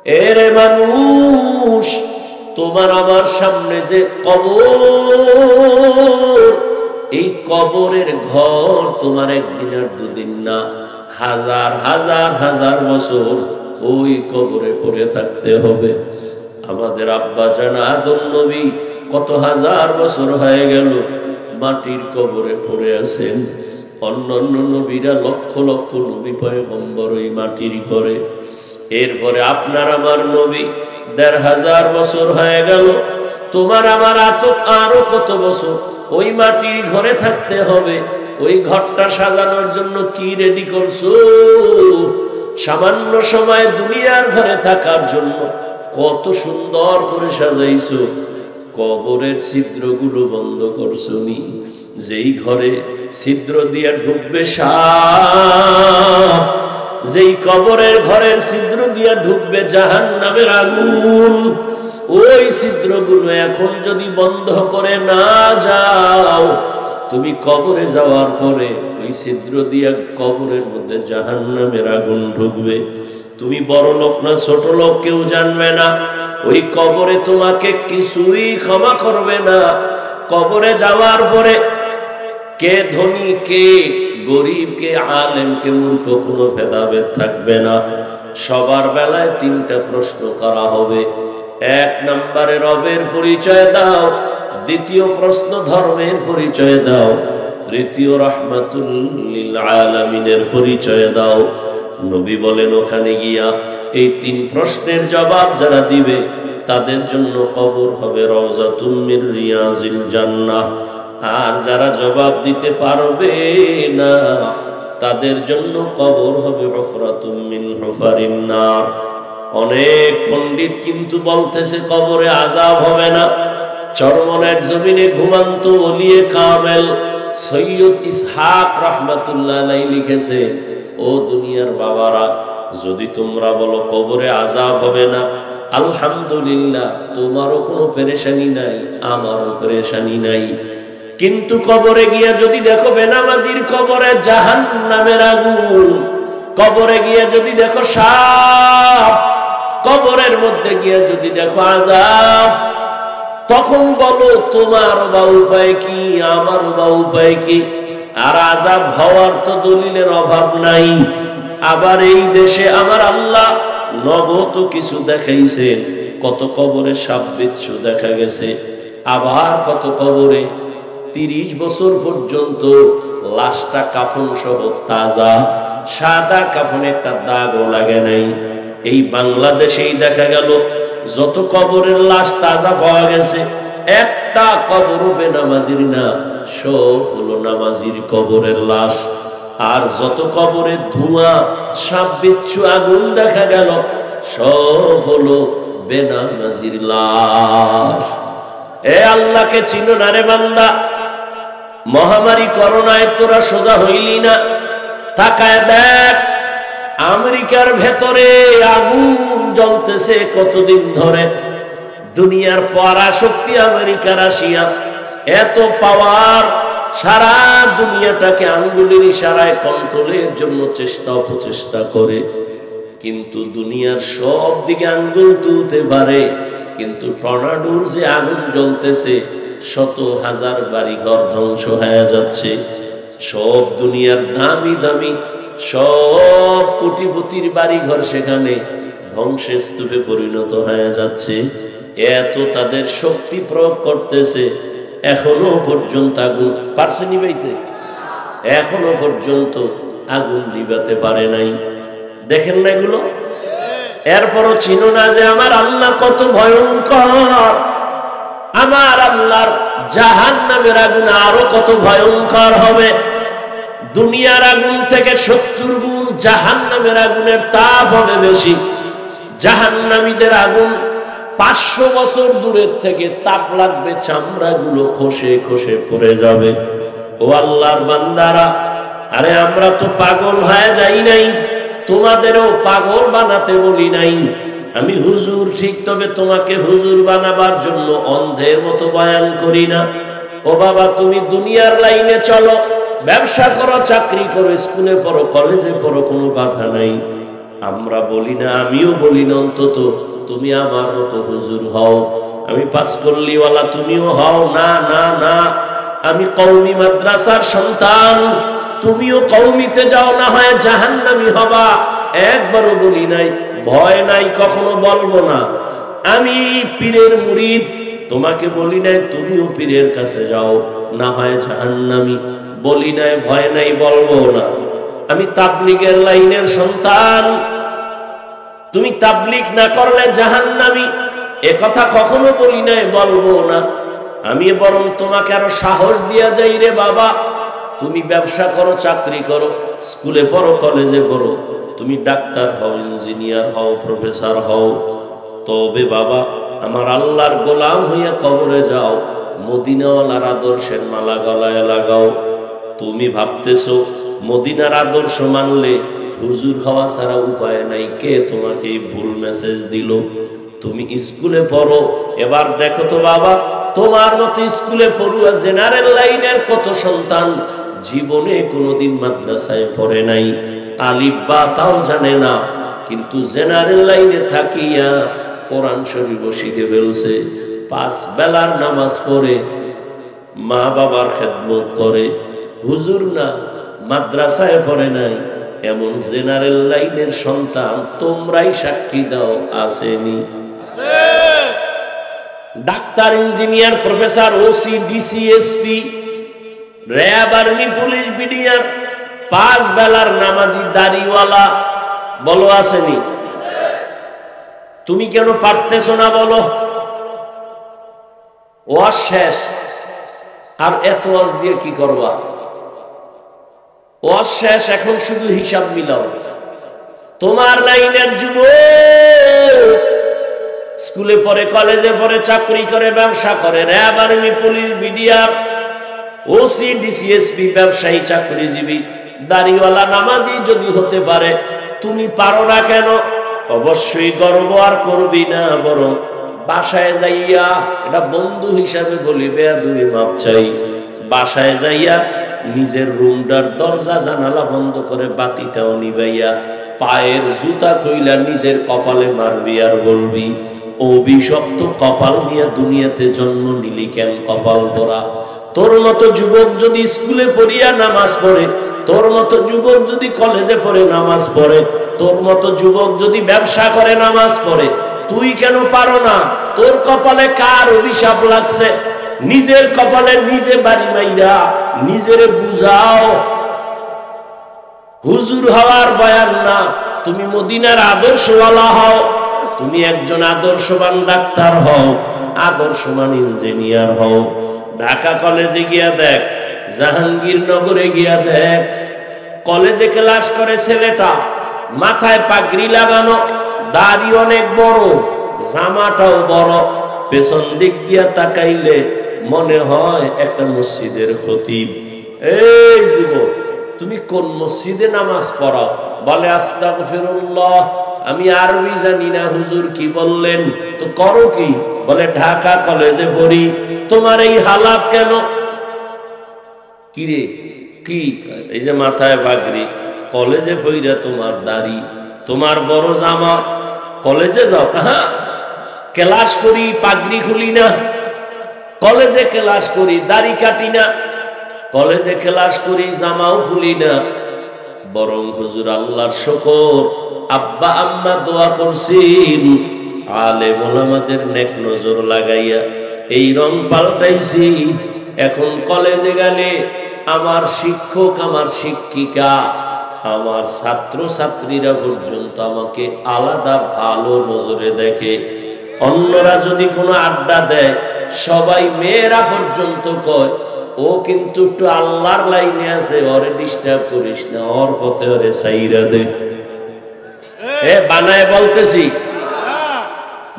এরে মানুষ, তোমার আমার সামনে যে কবর, এই কবরের ঘর তোমার একদিন আর দুদিন না, হাজার হাজার হাজার বছর ওই কবরে পড়ে থাকতে হবে। আমাদের আব্বা জান আদম নবী কত হাজার বছর হয়ে গেল মাটির কবরে পড়ে আছেন। অন্যান্য নবীরা লক্ষ লক্ষ নবী পয়গম্বর ওই মাটির ঘরে। এরপরে আপনার আমার নবী ১৫০০ বছর হয়ে গেল। তোমার আমার আরো কত বছর ওই মাটির ঘরে থাকতে হবে। ওই ঘরটা সাজানোর জন্য কি রেডি করছো? সামান্য সময় দুনিয়ার ঘরে থাকার জন্য কত সুন্দর করে সাজাইছো। কবরের ছিদ্রগুলো বন্ধ করছো নি? যেই ঘরে ছিদ্র দিয়ে ঢুকবে সাপ, যেই কবরের ঘরের ছিদ্র দিয়ে ঢুকবে জাহান্নামের আগুন, ওই ছিদ্রগুলো এখন যদি বন্ধ করে না যাও, তুমি কবরে যাওয়ার পরে ওই ছিদ্র দিয়ে কবরের মধ্যে জাহান্নামের আগুন ঢুকবে। তুমি বড় লোক না ছোট লোক কেউ জানবে না। ওই কবরে তোমাকে কিছুই ক্ষমা করবে না। কবরে যাওয়ার পরে কে ধনী কে গরিব, কে আলেম কে মূর্খ, কোনো ভেদাভেদ থাকবে না। সবার বেলায় ৩টা প্রশ্ন করা হবে। ১ নম্বরে রবের পরিচয় দাও, দ্বিতীয় প্রশ্ন ধর্মের পরিচয় দাও, তৃতীয় রাহমাতুল লিল আলামিনের পরিচয় দাও। নবী বলেন ওখানে গিয়া এই ৩ প্রশ্নের জবাব যারা দিবে তাদের জন্য কবর হবে রওজাতুম মির রিয়াজিল জান্নাহ। আর যারা জবাব দিতে পারবে না তাদের জন্য কবর হবে হুফরাতুম মিন হুফারিন নার। অনেক পণ্ডিত কিন্তু বলতেছে কবরে আযাব হবে না। চরমনের জমিনে ঘুমান্ত ওলিয়ে কামেল সৈয়দ ইসহাক রাহমাতুল্লাহ আলাইহি লিখেছে, ও দুনিয়ার বাবারা, যদি তোমরা বলো কবরে আযাব হবে না, আলহামদুলিল্লাহ, তোমারও কোনো পেরেশানি নাই, আমারও পেরেশানি নাই। কিন্তু কবরে গিয়া যদি দেখো বেনামাজির কবরে জাহান্নামের আগুন, কবরে গিয়া যদি দেখো সাপ, কবরের মধ্যে গিয়া যদি দেখো আযাব, তখন বলো তোমারও বা উপায় কি, আমারও বা উপায় কি? আর আযাব হওয়ার তো দলিলের অভাব নাই। আবার এই দেশে আমার আল্লাহ নগদ কিছু দেখাইছেন। কত কবরে সাপ বিচ্ছু দেখা গেছে। আবার কত কবরে ৩০ বছর পর্যন্ত লাশটা কাফন সহ তাজা, সাদা কাফনে একটা দাগও লাগে নাই। এই বাংলাদেশেই দেখা গেল যত কবরের লাশ তাজা পাওয়া গেছে, একটা কবরও বেনামাজির না, সব হলো নামাজির কবরের লাশ। আর যত কবরের ধোঁয়া, সাপ বিচ্ছু, আগুন দেখা গেল, সব হলো বেনামাজির লাশ। এ আল্লাহকে চিনো না রে বান্দা? মহামারী করোনায় তোরা সোজা হইলি না? তাকায় দেখ, আমেরিকার ভেতরে আগুন জ্বলতেছে কতদিন ধরে। দুনিয়ার পরাশক্তি আমেরিকা, রাশিয়া, এত পাওয়ার, সারা দুনিয়াটাকে আঙ্গুলের ইশারায় কন্ট্রোলের জন্য চেষ্টা অপচেষ্টা করে। কিন্তু দুনিয়ার সব দিকে আঙ্গুল তুলতে পারে, কিন্তু টর্নাডোর যে আগুন জ্বলতেছে, শত হাজার বাড়ি ঘর ধ্বংস হয়ে যাচ্ছে। সব দুনিয়ার দামি দামি সব কোটিপতির বাড়ি ঘর সেখানে ধ্বংসের স্তূপে পরিণত হয়ে যাচ্ছে। এত তাদের শক্তি প্রয়োগ করতেছে, এখনো পর্যন্ত আগুন পারছে নিবাইতে? এখনো পর্যন্ত আগুন নিবাতে পারে নাই। দেখেন না এগুলো? এরপরও চিনো না যে আমার আল্লাহ কত ভয়ঙ্কর? আমার আল্লাহর জাহান্নামের আগুন আরো কত ভয়ঙ্কর হবে। দুনিয়ার আগুন থেকে ৭০ গুণ জাহান্নামের আগুনের তাপ হবে বেশি। জাহান্নামীদের আগুন ৫০০ বছর দূরের থেকে তাপ লাগবে, চামড়াগুলো খসে খসে পড়ে যাবে। ও আল্লাহর বান্দারা, আরে আমরা তো পাগল হয়ে যাই নাই, তোমাদেরও পাগল বানাতে বলি নাই। আমি হুজুর ঠিক, তবে তোমাকে হুজুর বানাবার জন্য অন্ধের মতো বয়ান করি না। ও বাবা, তুমি দুনিয়ার লাইনে চলো, ব্যবসা করো, চাকরি করো, স্কুলে পড়ো, কলেজে পড়ো, কোনো বাধা নাই। আমরা বলি না, আমিও বলি না, অন্তত তুমি আমার মতো হুজুর হও, আমি পাঁচকল্লিওয়ালা তুমিও হও। না না না, আমি কওমি মাদ্রাসার সন্তান, তুমিও কওমিতে যাও, না হয় জাহান্নামী হবা। একবারও বলি নাই, ভয় নাই, কখনো বলবো না। আমি পীরের মুরিদ, তোমাকে বলি নাই তুমিও পীরের কাছে যাও, না হয় জাহান্নামী। বলি নাই, ভয় নাই, বলবো না। আমি তাবলীগের লাইনের সন্তান, তুমি তাবলীগ না করলে জাহান্নামী, এ কথা কখনো বলি নাই, বলবো না। আমি বরং তোমাকে আরো সাহস দিয়া যাই, রে বাবা, তুমি ব্যবসা করো, চাকরি করো, স্কুলে পড়ো, কলেজে পড়ো, তুমি ডাক্তার হও, ইঞ্জিনিয়ার হও, প্রফেসর হও, তবে বাবা আমার আল্লাহর গোলাম হইয়া কবরে যাও, মদিনাওয়ালার আদর্শের মালা গলায় লাগাও। তুমি ভাবতেছো মদিনার আদর্শ মানলে হুজুর হওয়া ছাড়া উপায় নাই। কে তোমাকে এই ভুল মেসেজ দিল? তুমি স্কুলে পড়ো, এবার দেখো তো বাবা, তোমার মতো স্কুলে পড়ুয়া জেনারেল লাইনের কত সন্তান জীবনে কোনোদিন মাদ্রাসায় পড়ে নাই, আলিফ বা তাও জানে না, কিন্তু জেনারেল লাইনে থাকিয়া কোরআন শরীফ শিখে ফেলছে, 5 বেলার নামাজ পড়ে, মা বাবার খেদমত করে। হুজুর না, মাদ্রাসায় পড়ে নাই, এমন জেনারেল লাইনের সন্তান তোমরাই সাক্ষী দাও, আসেনি? Doctor, engineer, professor, OC, DC, SP, RAB, army, police, BDR, 5 বেলার নামাজি, দাড়িওয়ালা, বলো আসেনি? তুমি কেন পারতেছো না বলো? ওয়াজ শেষ, আর এত ওয়াজ দিয়ে কি করবা? ওয়াজ শেষ, এখন শুধু হিসাব মিলাও। তোমার লাইনের যুবক স্কুলে পড়ে, কলেজে পড়ে, চাকরি করে, ব্যবসা করে, RAB, army, police, BDR, OC, DC, SP, ব্যবসায়ী, চাকরিজীবী, দাড়িওয়ালা, নামাজি যদি হতে পারে, তুমি পারো না কেন? অবশ্যই গর্ব আর করবি না, বরং বাসায় যাইয়া, এটা বন্ধু হিসাবে বলি, বেয়াদবি মাপ চাই, বাসায় যাইয়া নিজের রুমটার দরজা জানালা বন্ধ করে বাতিটাও নিবাইয়া পায়ের জুতা খুইলা নিজের কপালে মারবি আর বলবি, অভিশপ্ত কপাল নিয়ে দুনিয়াতে জন্ম নিলি কেন, কপাল ভরা। তোর মতো যুবক যদি স্কুলে পড়িয়া নামাজ পড়ে, তোর মতো যুবক যদি কলেজে পড়ে নামাজ পড়ে, তোর মতো যুবক যদি ব্যবসা করে নামাজ পড়ে, তুই কেন পারো না? তোর কপালে কার অভিশাপ লাগছে? নিজের কপালে নিজে বাড়ি মাইরা নিজেরে বুঝাও। হুজুর হওয়ার বয়ান না, তুমি মদিনার আদর্শওয়ালা হও, তুমি একজন আদর্শবান ডাক্তার হও, আদর্শবান ইঞ্জিনিয়ার হও। ঢাকা কলেজে গিয়া দেখ, জাহাঙ্গীরনগরে গিয়া দেখ, কলেজে ক্লাস করে ছেলেটা, মাথায় পাগড়ি লাগানো, দাড়ি অনেক বড়, জামাটাও বড়, পেছন দিক দিয়া তাকাইলে মনে হয় একটা মসজিদের খতিব। এই যুবক, তুমি কোন মসজিদে নামাজ পড়াও? বলে আস্তাগফিরুল্লাহ, আমি আরবি জানি না, হুজুর কি বললেন? তো করো কি? বলে ঢাকা কলেজে পড়ি। তোমার এই হালাত কেন? কিরে কি? এই যে মাথায় পাগড়ি, কলেজে পইরা তোমার দাড়ি, তোমার বড় জামা, কলেজে যাও? হ্যাঁ, ক্লাস করি, পাগড়ি খুলি না। কলেজে ক্লাস করি, দাড়ি কাটি না। কলেজে ক্লাস করি, জামাও খুলি না। বরং হুজুর আল্লাহর শুকর, আব্বা আম্মা দোয়া করছেন, আলেম ওলামাদের নেক নজর লাগাইয়া এই রং পাল্টাইছি। এখন কলেজে গেলে আমার শিক্ষক, আমার শিক্ষিকা, আমার ছাত্র ছাত্রীরা পর্যন্ত আমাকে আলাদা ভালো নজরে দেখে। অন্যরা যদি কোনো আড্ডা দেয়, সবাই, মেয়েরা পর্যন্ত কয়, ও কিন্তু একটু আল্লাহর লাইনে আছে, ওরে ডিস্টার্ব করিস না, ওর পথে ওরে সাইরা দে। বানায় বলতেছি,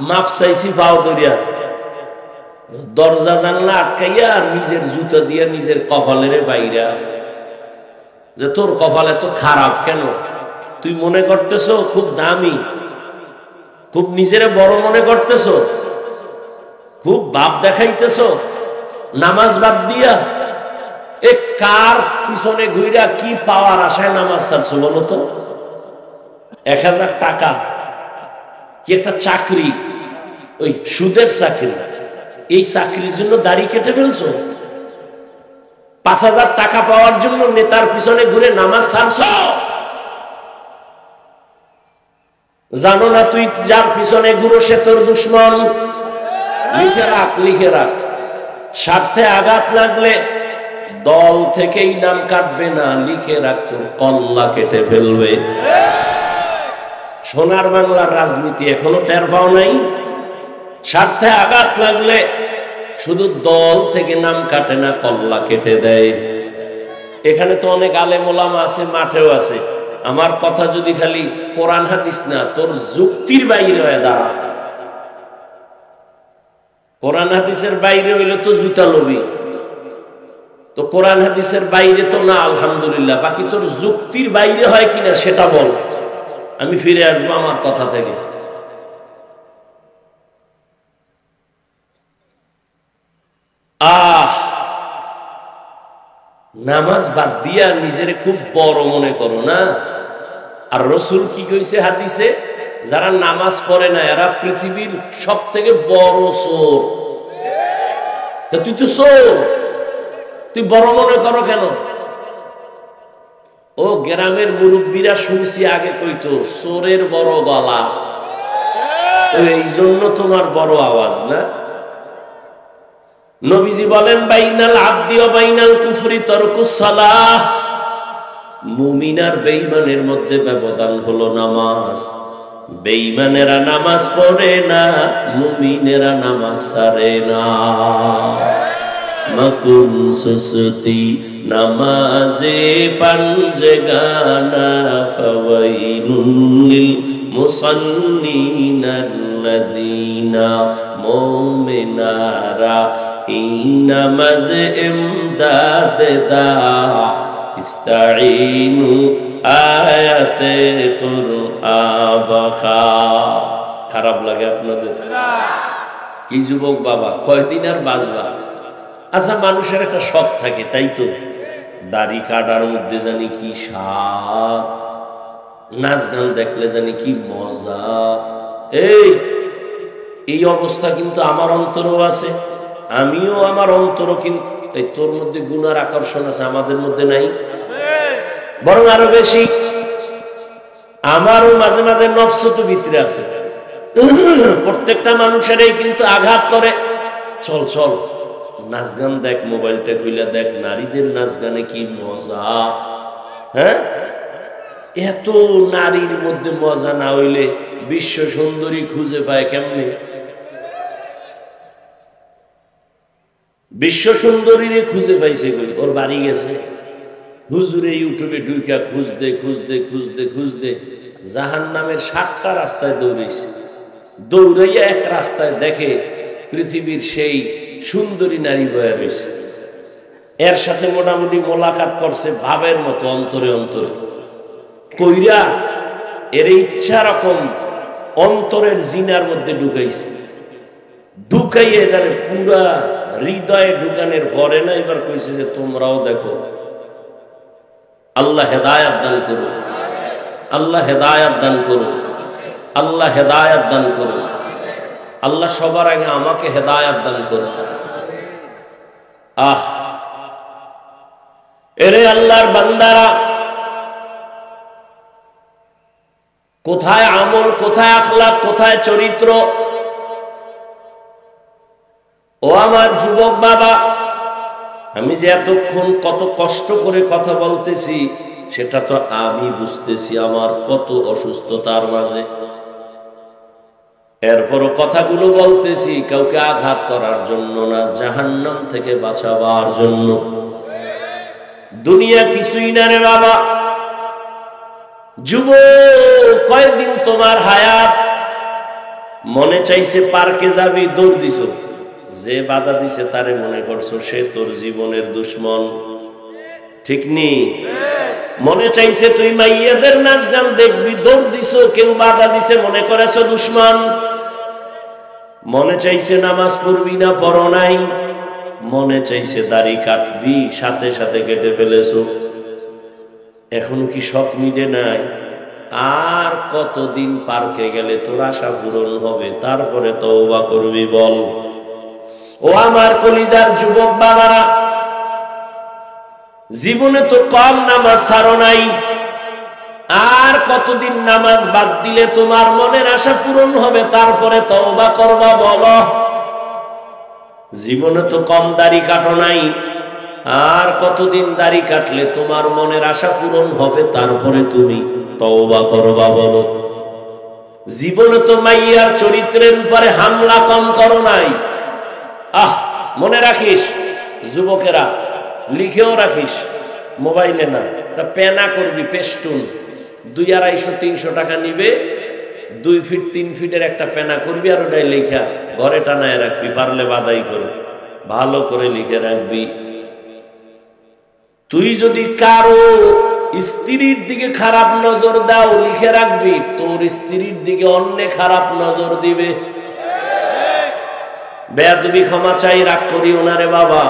মাপ চাইছি পাও দরিয়া, দরজা জানলা আটকাইয়া নিজের জুতা দিয়া নিজের কপালের বাইরা, যে তোর কপাল এত খারাপ কেন? তুই মনে করতেছ খুব দামি, খুব নিজেরে বড় মনে করতেছ, খুব বাপ দেখাইতেছ নামাজ বাদ দিয়া। এ কার পিছনে ঘুরা কি পাওয়ার আশায় নামাজ ছাড়ছো বলো তো? 1000 টাকা কি একটা চাকরি, ওই সুদের চাকরি, এই চাকরির জন্য দাড়ি কেটে ফেলছো? 5000 টাকা পাওয়ার জন্য নেতার পিছনে ঘুরে নামাজ ছাড়ছো? জানো না তুই যার পিছনে ঘুরো সে তোর দুশ্মন? লিখে রাখ, লিখে রাখ। স্বার্থে আঘাত লাগলে দল থেকেই নাম কাটবে না, লিখে রাখ, তোর কল্লা কেটে ফেলবে। সোনার বাংলার রাজনীতি এখনো টের পাও নাই? স্বার্থে আঘাত লাগলে শুধু দল থেকে নাম কাটে না, কল্লা কেটে দেয়। এখানে তো অনেক আলেম ওলামা আছে, মাঠেও আছে। আমার কথা যদি খালি কোরআন হাদিস না, তোর যুক্তির বাইরে হয়ে দাঁড়া। কোরআন হাদিসের বাইরে হইলে তো জুতা লবি, তো কোরআন হাদিসের বাইরে তো না, আলহামদুলিল্লাহ। বাকি তোর যুক্তির বাইরে হয় কিনা সেটা বল, আমি ফিরে আসবো আমার কথা থেকে। নামাজ বাদ দিয়া নিজের খুব বড় মনে করো না। আর রসুল কি কইছে হাদিসে, যারা নামাজ পড়ে না এরা পৃথিবীর সব থেকে বড় চোর। তুই তো চোর, তুই বড় মনে করো কেন? ও গ্রামের মুরব্বীরা শুনছি আগে কইতো চোরের বড় গলা, এই জন্য তোমার বড় আওয়াজ না। নবীজি বলেন বাইনাল আবদি ওয়া বাইনাল কুফরি তারকুস সালাহ, মুমিন আর বেঈমানের মধ্যে ব্যবধান হলো নামাজ। বেঈমানেরা নামাজ পড়ে না, মুমিনেরা নামাজ ছাড়ে না। মাকুন সুসতি নামাজে পাঞ্জগানা ফাওয়াইলুন লিল মুসাল্লিনাল্লাযিনা মুমিনারা ইনামাজ ইমদাদ দা ইস্তাঈনু আয়াতে কুরআন বাখা। খারাপ লাগে আপনাদের? কি যুবক বাবা, কয়দিন আর বাঁচবা? আচ্ছা, মানুষের একটা শখ থাকে, তাই তো? দাড়ি কাটার মধ্যে জানি কি স্বাদ, নাচ গান দেখলে জানি কি মজা। এই অবস্থা কিন্তু আমার অন্তরও আছে, আমিও আমার অন্তরও কিন্তু এই তোর মধ্যে গুনার আকর্ষণ আছে, আমাদের মধ্যে নাই, বরং আরো বেশি। আমারও মাঝে মাঝে নফস তো ভিতরে আছে, প্রত্যেকটা মানুষেরই কিন্তু আঘাত করে। চল চল নাচ গান দেখ, মোবাইলটা খুলে দেখ, নারীদের নাচ গানে কি মজা। হ্যাঁ, এত নারীর মধ্যে মজা না হইলে বিশ্ব সুন্দরী খুঁজে পায় কেমনে? বিশ্ব সুন্দরী খুঁজে পাইছে কই? ওর বাড়ি গেছে, হুজুরে ইউটিউবে ঢুকা খুঁজতে খুঁজতে খুঁজতে খুঁজতে জাহান্নামের 7টা রাস্তায় দৌড়েছে। দৌড়াইয়া এক রাস্তায় দেখে পৃথিবীর সেই সুন্দরী নারী বয়া রয়েছে, এর সাথে মোটামুটি মোলাকাত করছে ভাবের মতো অন্তরে অন্তরে কইরা, এর ইচ্ছা রকম অন্তরের জিনার মধ্যে ঢুকাইছে। ঢুকাইয়ে এটারে পুরা হৃদয়ে ঢুকানোর পরে না এবার কইছে যে তোমরাও দেখো। আল্লাহ হেদায়াত দান করুন, আল্লাহ হেদায়াত দান করুন, আল্লাহ হেদায়াত দান করুন। আল্লাহ সবার আগে আমাকে হেদায়াত দান করুন। এরে আল্লাহর বান্দারা, কোথায় আমল, কোথায় আখলাক, কোথায় চরিত্র? ও আমার যুবক বাবা, আমি যে এতক্ষণ কত কষ্ট করে কথা বলতেছি সেটা তো আমি বুঝতেছি, আমার কত অসুস্থতার মাঝে। এরপরও কথাগুলো বলতেছি কাউকে আঘাত করার জন্য না, জাহান্নাম থেকে বাঁচাবার জন্য। দুনিয়া কিছুই না রে বাবা। যুবক, কয়েকদিন তোমার হায়াত, মনে চাইছে পার্কে যাবি, দৌড় দিছ, যে বাধা দিছে তারে মনে করছো সে তোর জীবনের দুশ্মন, ঠিক নি? মনে চাইছে তুই মাইয়াদের নাচ গান দেখবি, দৌড় দিছ, কেউ বাধা দিছে মনে করেছো দুশ্মন। মনে চাইছে নামাজ পড়বি না, পড়ো নাই। মনে চাইছে দাড়ি কাটবি, সাথে সাথে কেটে ফেলেছো। এখনো কি সব মিটে নাই? আর কতদিন পার্কে গেলে তোর আশা পূরণ হবে, তারপরে তওবা করবি বল। ও আমার কলিজার যুবক বাবারা, জীবনে তো কম নামাজ ছাড়ো নাই, আর কতদিন নামাজ বাদ দিলে তোমার মনের আশা পূরণ হবে, তারপরে তওবা করবা বলো। জীবনে তো কম দাড়ি কাটো নাই, আর কতদিন দাড়ি কাটলে তোমার মনের আশা পূরণ হবে, তারপরে তুমি তওবা করবা বলো। জীবনে তো মাইয়ার চরিত্রের উপরে হামলা কম করো নাই। মনে রাখিস যুবকেরা, লিখেও রাখিস, মোবাইলে না, তা পেনা করবি, পেস্টুন 200-250-300 টাকা নিবে, 2 ফিট 3 ফিটের একটা পেনা করবি, আর ওটাই লেখা ঘরে টানায় রাখবি, পারলে বাদাই করে ভালো করে লিখে রাখবি। তুই যদি কারো স্ত্রীর দিকে খারাপ নজর দাও, লিখে রাখবি তোর স্ত্রীর দিকে অন্য খারাপ নজর দিবে। বেয়াদবি ক্ষমা চাই, রাগ করিও না রে বাবা।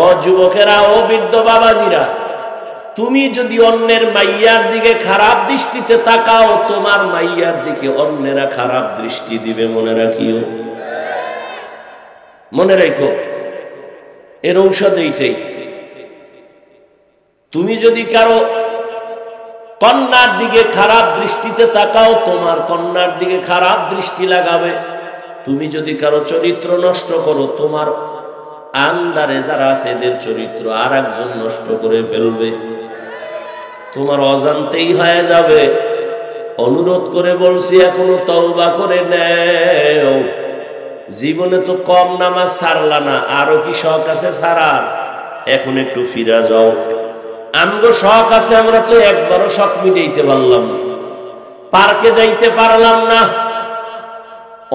ও যুবকেরা, ও বৃদ্ধ বাবাজিরা, তুমি যদি অন্যের মাইয়ার দিকে খারাপ দৃষ্টিতে তাকাও, তোমার মাইয়ার দিকে অন্যেরা খারাপ দৃষ্টি দিবে, মনে রাখিও, মনে রাখো, এর ঔষধ এইটাই। তুমি যদি কারো কন্যার দিকে খারাপ দৃষ্টিতে তাকাও, তোমার কন্যার দিকে খারাপ দৃষ্টি লাগাবে। তুমি যদি কারো চরিত্র নষ্ট করো, তোমার আন্ডারে যারা আছে এদের চরিত্র আর একজন নষ্ট করে ফেলবে, তোমার অজান্তেই হয়ে যাবে। অনুরোধ করে বলছি, এখনো তওবা করে নেও। জীবনে তো কম নামাজ ছাড়লা না, আরো কি শখ আছে ছাড়ার? এখন একটু ফিরা যাও। আমগো শখ আছে, আমরা তো একবারও শখ মিটাইতে পারলাম না, পার্কে যাইতে পারলাম না।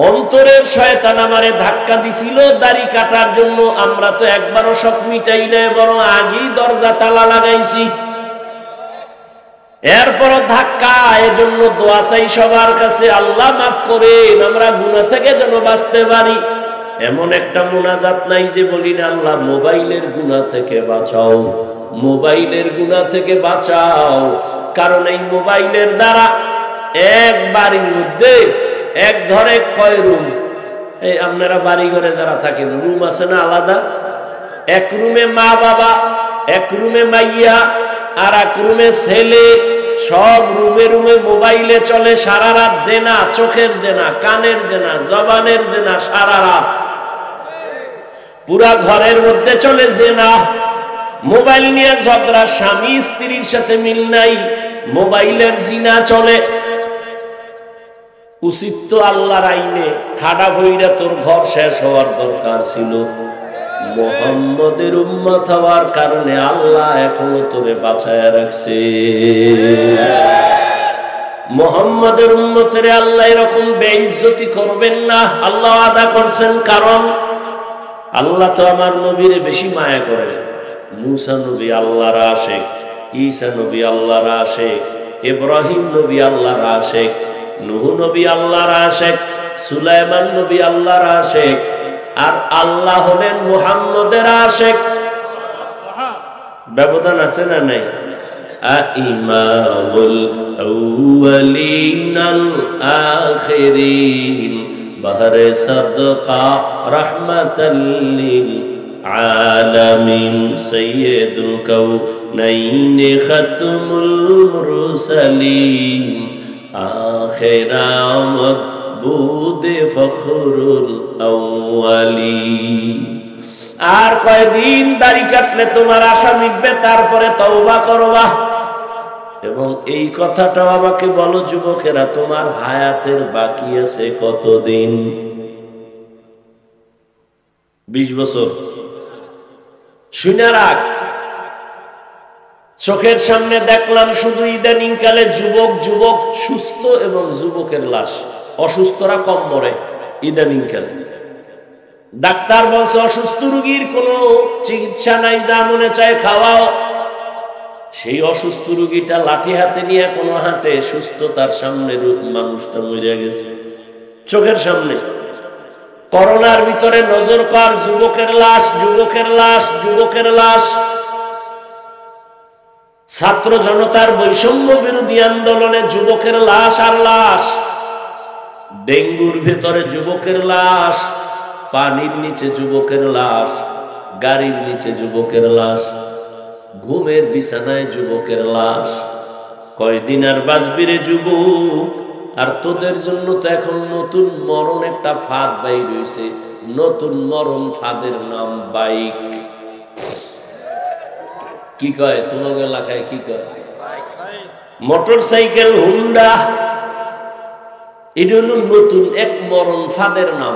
অন্তরের শয়তান আমারে ধাক্কা দিছিল দাড়ি কাটার জন্য, আমরা তো একবারও শখ মিটাই নাই, বরং আগেই দরজা তালা লাগাইছি। এরপরও ধাক্কা, এজন্য দোয়া চাই সবার কাছে, আল্লাহ মাফ করেন, আমরা গুনাহ থেকে যেন বাঁচতে পারি। এমন একটা মুনাজাত নাই যে বলি না, আল্লাহ মোবাইলের গুনাহ থেকে বাঁচাও, মোবাইলের গুনাহ থেকে বাঁচাও। কারণ এই মোবাইলের দ্বারা এক বাড়ির মধ্যে এক ঘরে কয় রুম? এই আপনারা বাড়ি ঘরে যারা থাকেন, রুম আছে না আলাদা? এক রুমে মা বাবা, এক রুমে মাইয়া, আর এক রুমে ছেলে। সব রুমে রুমে মোবাইলে চলে সারা রাত, জেনা, চোখের জেনা, কানের জেনা, জবানের জেনা, সারা রাত পুরা ঘরের মধ্যে চলে জেনা। মোবাইল নিয়ে ঝগড়া, স্বামী স্ত্রীর সাথে মিল নাই, মোবাইলের জিনা চলে। উচিত তো আল্লাহর আইনে ঠাডা ভইরা তোর ঘর শেষ হওয়ার দরকার ছিল। মুহাম্মদের উম্মত হওয়ার কারণে আল্লাহ এখনো তোরে বাঁচায়া রাখছে। মুহাম্মদের উম্মতের আল্লাহ এরকম বেইজ্জতি করবেন না, আল্লাহ আদা করছেন। কারণ আল্লাহ তো আমার নবীরে বেশি মায়া করেন। মুসা নবী আল্লাহর আশেক, ঈসা নবী আল্লাহর আশেক, ইব্রাহিম নবী আল্লাহর আশেক, নূহ নবী আল্লাহর আশেক, সুলাইমান নবী আল্লাহর আশেক, আর আল্লাহ হলেন মুহাম্মদের আশেক। ব্যবধান আছে না নাই? ইমামুল আউয়ালিন আল আখিরিন বাহরে সাদকা রাহমাতাল লিল আলামিন সাইয়্যিদুল কাউনাইন খাতমুল মুরসালিন আখিরামত বুদে ফখরুল আউয়ালিন। আর কয়দিন দাড়ি কাটলে তোমার আশা মিটবে, তারপরে তওবা করবা। এবং এই কথাটাও আমাকে বলো যুবকেরা, তোমার হায়াতের বাকি আছে কতদিন? 20 বছর। শুনে রাখ, চোখের সামনে দেখলাম শুধু ইদানিং কালে যুবক যুবক সুস্থ এবং যুবকের লাশ। অসুস্থরা কম মরে ইদানিং কালে। ডাক্তার বলছে অসুস্থ রোগীর কোনো চিকিৎসা নাই, যা মনে চায় খাওয়াও। সেই অসুস্থ রোগীটা লাঠি হাতে নিয়ে কোনো হাতে, সুস্থতার সামনে মানুষটা মরে গেছে চোখের সামনে। করোনার ভিতরে নজর কর, যুবকের লাশ, যুবকের লাশ, যুবকের লাশ। ছাত্র জনতার বৈষম্য বিরোধী আন্দোলনে যুবকের লাশ আর লাশ, ডেঙ্গুর ভেতরে যুবকের লাশ, পানির নিচে যুবকের লাশ, গাড়ির নিচে যুবকের লাশ, ঘুমের বিছানায় যুবকের লাশ। কয়দিন আর বাঁচবি রে যুবক? আর তোদের জন্য তো এখন নতুন মরণ একটা ফাঁদ বাইর হইছে। নতুন মরণ ফাঁদের নাম বাইক। কি কয় তোমার এলাকায়? কি কয়? Motor cycle, Honda. এটা হলো নতুন এক মরণ ফাঁদের নাম।